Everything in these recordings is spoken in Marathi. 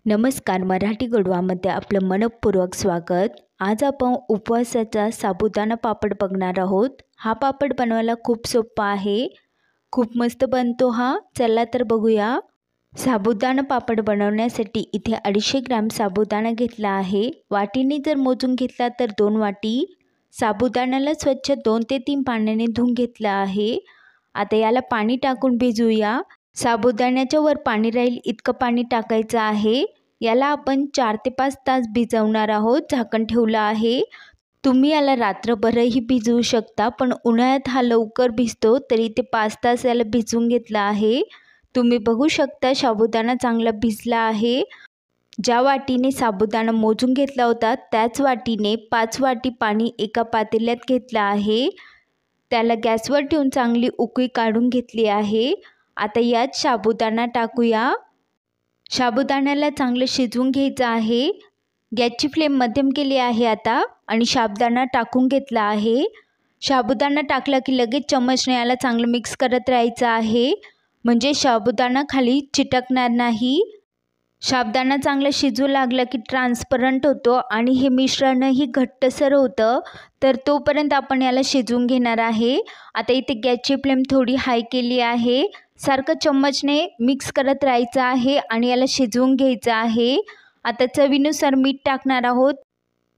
नमस्कार, मराठी गोडवामध्ये आपलं मनपूर्वक स्वागत। आज आपण उपवासाचा साबुदाणा पापड बघणार आहोत। हा पापड बनवायला खूप सोपा आहे, खूप मस्त बनतो हा। चला तर बघूया। साबुदाणा पापड बनवण्यासाठी इथे 250 ग्रॅम साबुदाणा घेतला आहे। वाटीने जर मोजून घेतला तर 2 वाटी। साबुदाण्याला स्वच्छ 2 ते 3 पाण्याने धुवून घेतला आहे। आता याला पाणी टाकून भिजवूया। साबुदाण्याच्या वर पाणी राहील इतकं पाणी टाकायचं आहे। याला आपण 4 ते 5 तास भिजवणार आहोत। झाकण ठेवलं आहे। तुम्ही याला रात्रभरही भिजवू शकता, पण उन्हाळ्यात हा लवकर भिजतो, तरी ते 5 तास याला भिजवून घेतला आहे। तुम्ही बघू शकता साबुदाणा चांगला भिजला आहे। ज्या वाटीने साबुदाणा मोजून घेतला होता त्याच वाटीने 5 वाटी पाणी एका पातेल्यात घेतलं आहे। त्याला गॅसवर ठेवून चांगली उकळी काढून घेतली आहे। आता यात साबुदाणा टाकूया। साबुदाण्याला चांगलं शिजवून घ्यायचं आहे। गॅसची फ्लेम मध्यम केली आहे आता आणि साबुदाणा टाकून घेतला आहे। साबुदाणा टाकला की लगेच चमचने याला चांगलं मिक्स करत राहायचं आहे, म्हणजे साबुदाणा खाली चिटकणार नाही। साबुदाणा चांगला शिजू लागला की ट्रान्सपरंट होतो आणि हे मिश्रणही घट्टसर होतं, तर तोपर्यंत आपण याला शिजवून घेणार आहे। आता इथे गॅसची फ्लेम थोडी हाय केली आहे। सारखं चम्मचने मिक्स करत राहायचं आहे आणि याला शिजवून घ्यायचं आहे। आता चवीनुसार मीठ टाकणार आहोत।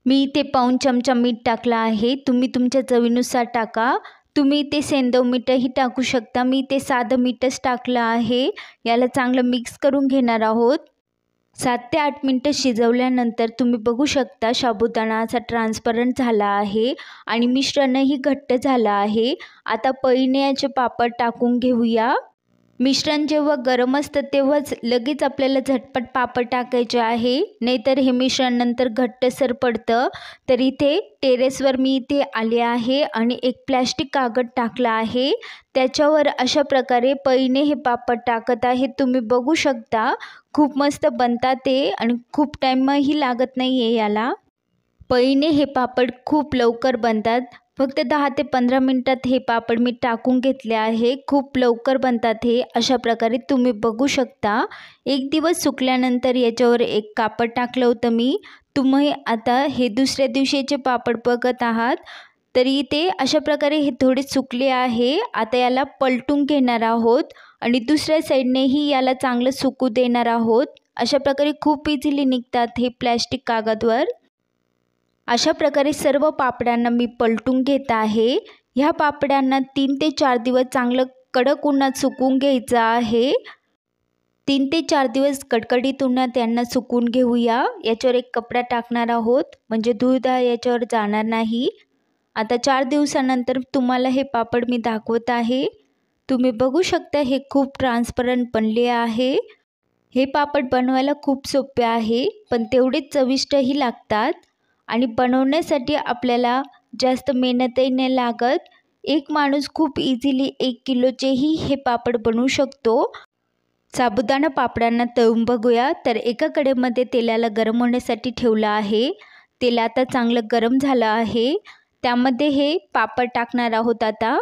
मी इथे पाऊण चमचा मीठ टाकला आहे, तुम्ही तुमच्या चवीनुसार टाका। तुम्ही इथे सेंधव मीठही टाकू शकता, मी इथे साधं मीठच टाकलं आहे। याला चांगलं मिक्स करून घेणार आहोत। 7 ते 8 मिनटं शिजवल्यानंतर तुम्ही बघू शकता साबुदाणा असा ट्रान्सपरंट झाला आहे आणि मिश्रणही घट्ट झालं आहे। आता पळीने याचे पापड टाकून घेऊया। मिश्रण जेव्हा गरम असतं तेव्हाच लगेच आपल्याला झटपट पापड टाकायचे आहे, नाहीतर हे मिश्रण नंतर घट्टसर पडतं। तर इथे टेरेसवर मी इथे आले आहे आणि एक प्लॅस्टिक कागद टाकला आहे, त्याच्यावर अशा प्रकारे पळीने हे पापड टाकत आहे। तुम्ही बघू शकता खूप मस्त बनतात ते आणि खूप टाईमही लागत नाही आहे याला। पळीने हे पापड खूप लवकर बनतात। फक्त 10 ते 15 मिनटात हे पापड मी टाकून घेतले आहे। खूप लवकर बनतात हे। अशा प्रकारे तुम्ही बघू शकता। एक दिवस सुकल्यानंतर याच्यावर एक कापड टाकलं होतं मी। तुम्ही आता हे दुसऱ्या दिवशीचे पापड बघत आहात, तरी ते अशा प्रकारे हे थोडे सुकले आहे। आता याला पलटून घेणार आहोत आणि दुसऱ्या साईडनेही याला चांगलं सुकू देणार आहोत। अशा प्रकारे खूप इझिली निघतात हे प्लॅस्टिक कागदवर। अशा प्रकारे सर्व पापडांना मी पलटून घेत आहे। ह्या पापडांना 3 ते 4 दिवस चांगलं कडक उन्हात सुकवून घ्यायचं आहे। 3 ते 4 दिवस कडकडीत उन्हात यांना सुकवून घेऊया। याच्यावर एक कपडा टाकणार आहोत, म्हणजे धूळ याच्यावर जाणार नाही। आता 4 दिवसानंतर तुम्हाला हे पापड मी दाखवत आहे। तुम्ही बघू शकता हे खूप ट्रान्सपरंट बनले आहे। हे पापड बनवायला खूप सोपे आहे, पण तेवढेच चविष्टही लागतात आणि बनवण्यासाठी आपल्याला जास्त मेहनतही नाही लागत। एक माणूस खूप इझिली 1 किलोचेही हे पापड बनवू शकतो। साबुदाणा पापडांना तळून बघूया। तर एका कढईमध्ये तेलाला गरम होण्यासाठी ठेवलं आहे। तेल आता चांगलं गरम झालं आहे, त्यामध्ये हे पापड टाकणार आहोत। आता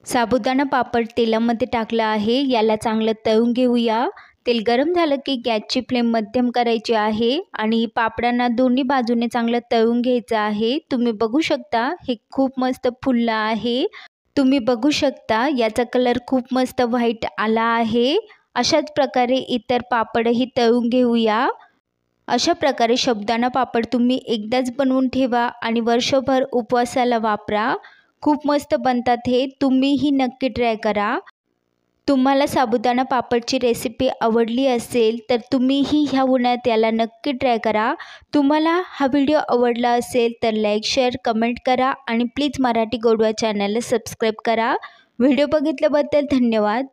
साबुदाणा पापड तेलामध्ये टाकलं आहे, याला चांगलं तळून घेऊया। तेल गरम झालं की गॅसची फ्लेम मध्यम करायची आहे आणि पापडांना दोन्ही बाजूने चांगलं तळून घ्यायचं आहे। तुम्ही बघू शकता हे खूप मस्त फुललं आहे। तुम्ही बघू शकता याचा कलर खूप मस्त व्हाईट आला आहे। अशाच प्रकारे इतर पापडही तळून घेऊया। अशा प्रकारे साबुदाणा पापड तुम्ही एकदाच बनवून ठेवा आणि वर्षभर उपवासाला वापरा। खूप मस्त बनतात हे, तुम्हीही नक्की ट्राय करा। तुम्हाला साबुदाणा पापडची रेसिपी आवडली असेल तर तुम्हीही ह्या उन्हाळ्यात याला नक्की ट्राय करा। तुम्हाला हा व्हिडिओ आवडला असेल तर लाईक, शेअर, कमेंट करा आणि प्लीज मराठी गोडवा चॅनलला सबस्क्राईब करा। व्हिडिओ बघितल्याबद्दल धन्यवाद।